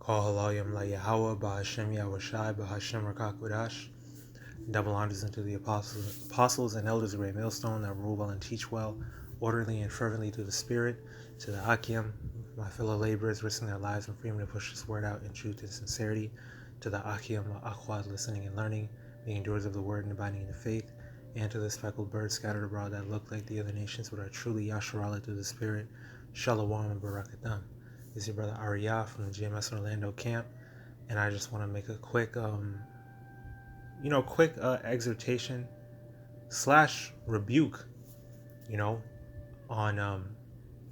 HALALYAM YAHAWAH BAHASHAM YAHAWASHI BAHASHAM QADASH. Double honors unto the apostles and elders of Great Millstone that rule well and teach well, orderly and fervently through the Spirit. To the Akim, my fellow laborers, risking their lives and freedom to push this word out in truth and sincerity. To the Akim, Akwad, listening and learning, being doers of the word and abiding in the faith. And to the speckled birds scattered abroad that look like the other nations but are truly Yasharallah through the Spirit. Shalom and Barakatam. This is your brother Ariyah from the GMS Orlando camp, and I just want to make a quick exhortation / rebuke, on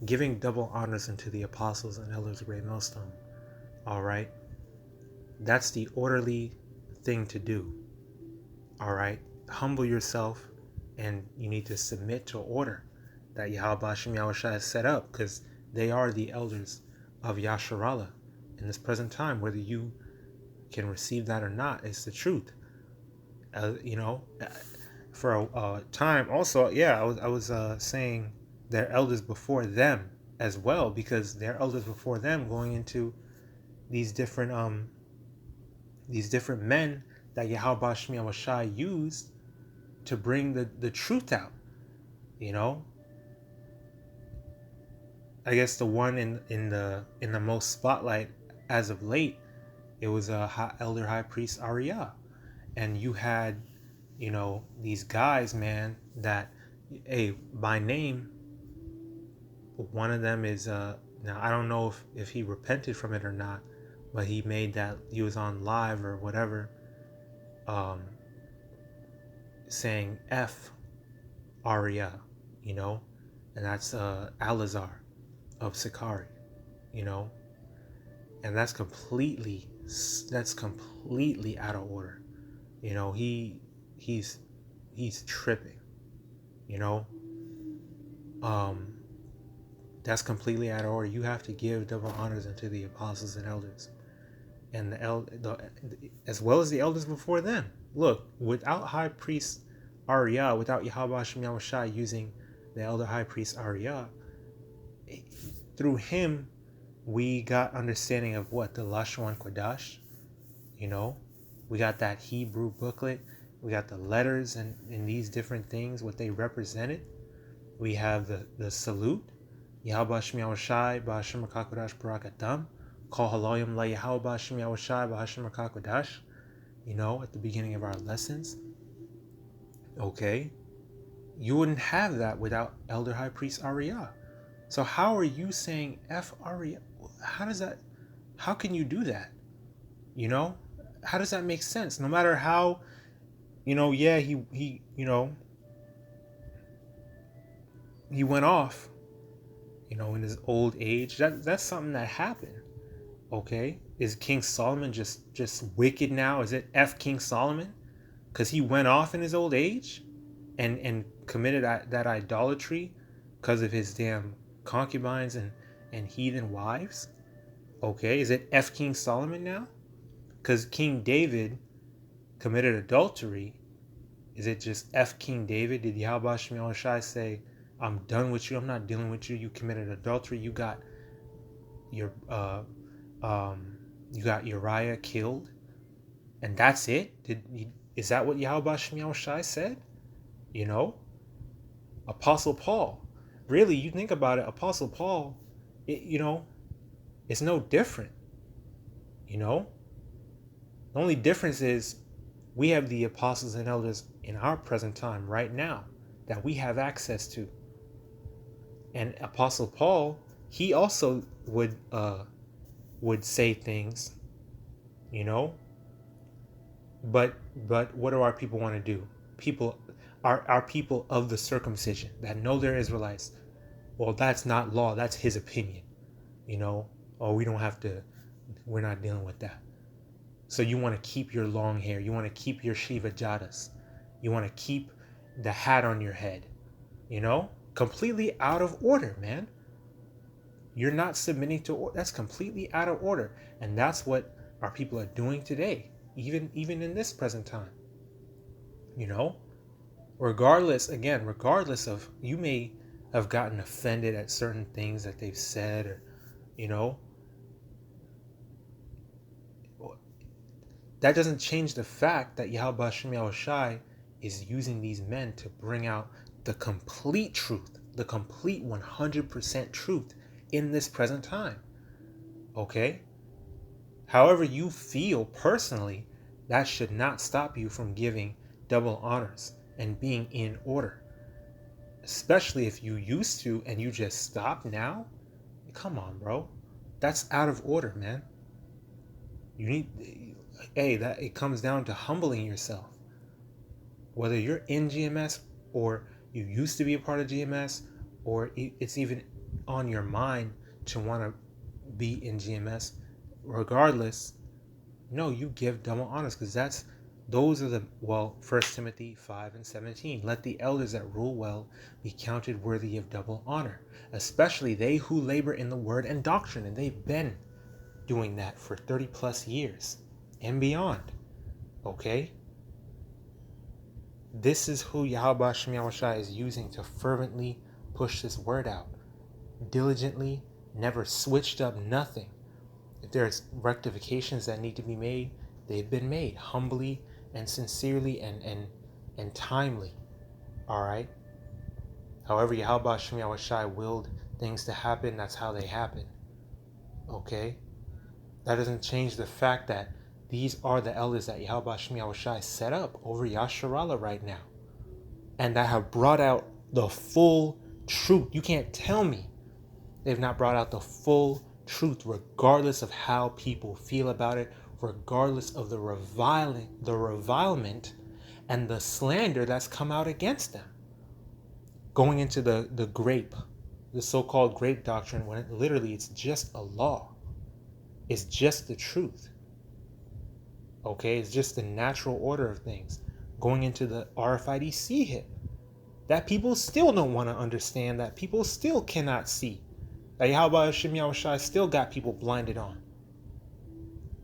giving double honors unto the apostles and elders of Great Millstone. All right, that's the orderly thing to do. All right, humble yourself, and you need to submit to order that YAHAWASHI has set up, because they are the elders of Yasharallah in this present time. Whether you can receive that or not, it's the truth. For a time also, I was saying they're elders before them as well, because they're elders before them, going into these different men that YAHAWASHI used to bring the truth out. I guess the one in the most spotlight as of late, it was Elder High Priest Ariyah. And you had, these guys, man, that, by name, one of them is, now I don't know if he repented from it or not, but he made that, he was on live or whatever, saying F Ariyah, and that's Alazar of Sakari, and that's completely out of order. He's tripping, that's completely out of order. You have to give double honors unto the apostles and elders, and as well as the elders before them. Look, without High Priest Ariyah, without YAHAWASHI using the Elder High Priest Ariyah, through him we got understanding of what the Lashon QADASH. We got that Hebrew booklet. We got the letters and these different things, what they represented. We have the salute, YAHAWASHI BAHASHAM QADASH Barakatam, HALALYAM YAHAWAH BAHASHAM QADASH, at the beginning of our lessons. Okay, you wouldn't have that without Elder High Priest Ariyah. So how are you saying F Ariyah? How can you do that? How does that make sense? No matter how, he went off, in his old age. That's something that happened. Okay, is King Solomon just wicked now? Is it F King Solomon because he went off in his old age and committed that idolatry because of his damn concubines and heathen wives? Okay, is it F King Solomon now? Because King David committed adultery. Is it just F King David? Did YAHAWASHI say, I'm done with you, I'm not dealing with you, you committed adultery, you got Uriah killed, and that's it? Is that what YAHAWASHI said? Apostle Paul, really, you think about it, Apostle Paul, it's no different. The only difference is we have the apostles and elders in our present time right now that we have access to. And Apostle Paul, he also would say things, but what do our people want to do? Our people of the circumcision that know they're Israelites. Well, that's not law, that's his opinion. We don't have to, we're not dealing with that. So you want to keep your long hair, you want to keep your Shiva Jadas, you want to keep the hat on your head, completely out of order, man. You're not submitting to order. That's completely out of order. And that's what our people are doing today, even in this present time. Regardless of, you may have gotten offended at certain things that they've said, or that doesn't change the fact that YAHAWASHI is using these men to bring out the complete truth, the complete 100% truth in this present time. Okay? However you feel personally, that should not stop you from giving double honors and being in order. Especially if you used to and you just stop now. Come on, bro. That's out of order, man. You need, that it comes down to humbling yourself. Whether you're in GMS or you used to be a part of GMS, or it's even on your mind to want to be in GMS, regardless, no, you give double honors, because those are the, 1 Timothy 5:17. Let the elders that rule well be counted worthy of double honor, especially they who labor in the word and doctrine. And they've been doing that for 30 plus years and beyond. Okay? This is who YAHAWASHI is using to fervently push this word out. Diligently, never switched up nothing. If there's rectifications that need to be made, they've been made humbly and sincerely and timely. All right? However, YAHAWASHI willed things to happen, that's how they happen. Okay? That doesn't change the fact that these are the elders that YAHAWASHI set up over Yasharallah right now, and that have brought out the full truth. You can't tell me they've not brought out the full truth, regardless of how people feel about it, regardless of the revilement and the slander that's come out against them. Going into the so-called grape doctrine, when literally it's just a law. It's just the truth. Okay, it's just the natural order of things. Going into the RFID hip, that people still don't want to understand, that people still cannot see. That YAHAWASHI still got people blinded on.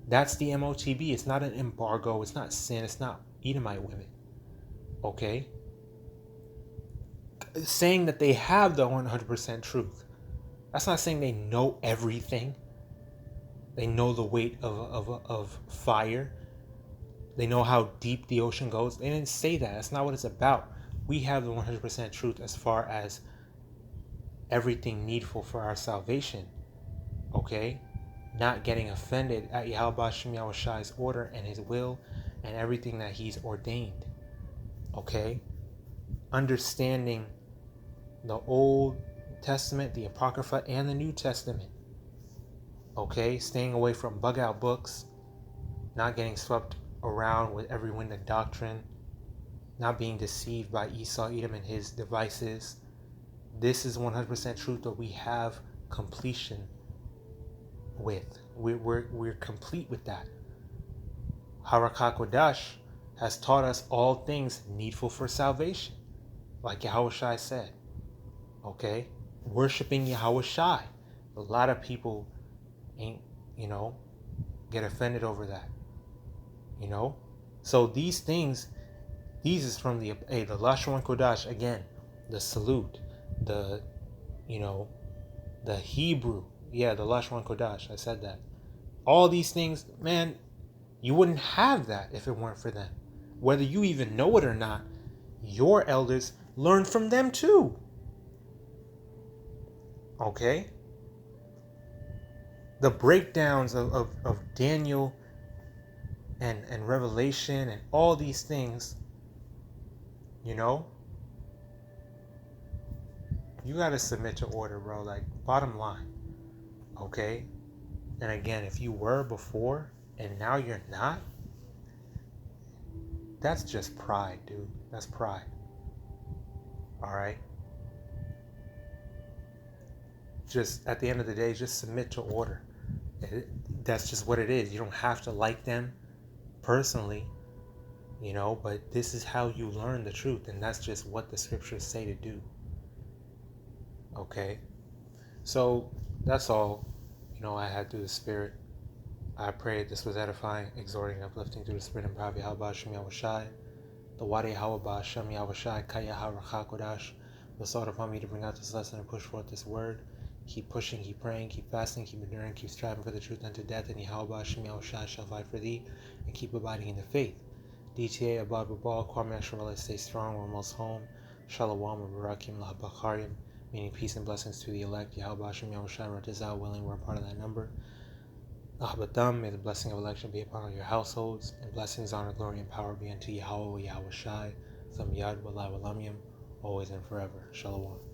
That's the MOTB. It's not an embargo. It's not sin. It's not Edomite women. Okay? Saying that they have the 100% truth. That's not saying they know everything. They know the weight of fire. They know how deep the ocean goes. They didn't say that. That's not what it's about. We have the 100% truth as far as everything needful for our salvation. Okay? Not getting offended at YAHAWASHI's order and his will and everything that he's ordained. Okay? Understanding the Old Testament, the Apocrypha, and the New Testament. Okay? Staying away from bug out books. Not getting swept around with every wind of doctrine. Not being deceived by Esau, Edom, and his devices. This is 100% truth that we have completion with. We're complete with that. QADASH has taught us all things needful for salvation, like Yahawashi said. Okay? Worshipping Yahawashi. A lot of people ain't, get offended over that. So these things, these is from the Lashon Kodash, again, the salute, the Hebrew, the Lashon Kodash, I said that. All these things, man, you wouldn't have that if it weren't for them. Whether you even know it or not, your elders learned from them too. Okay? The breakdowns of Daniel and Revelation and all these things, you gotta submit to order, bro. Like, bottom line. Okay? And again, if you were before and now you're not, that's just pride, dude. That's pride. Alright? Just at the end of the day, just submit to order. That's just what it is. You don't have to like them personally, but this is how you learn the truth, and that's just what the scriptures say to do. Okay? So that's all I had through the Spirit. I pray this was edifying, exhorting, uplifting through the Spirit and power of YAHAWASHI. The YAHAWAH BAHASHAM YAHAWASHI KAYAHA RAWCHAA QADASH was sought upon me to bring out this lesson and push forth this word. Keep pushing, keep praying, keep fasting, keep enduring, keep striving for the truth unto death, and YAHAWASHI shall fight for thee, and keep abiding in the faith. DTA, abide with ball, Kwame Israelites, stay strong, we're almost home. Shalom, Barakim, Lahabakarim, meaning peace and blessings to the elect. YAHAWASHI, Ratizah, willing, we're a part of that number. Lahabadam, may the blessing of election be upon all your households, and blessings, honor, glory, and power be unto YAHAWAH, YAHAWASHI, Zamyad, Wallah, Walamyam, always and forever. Shalom.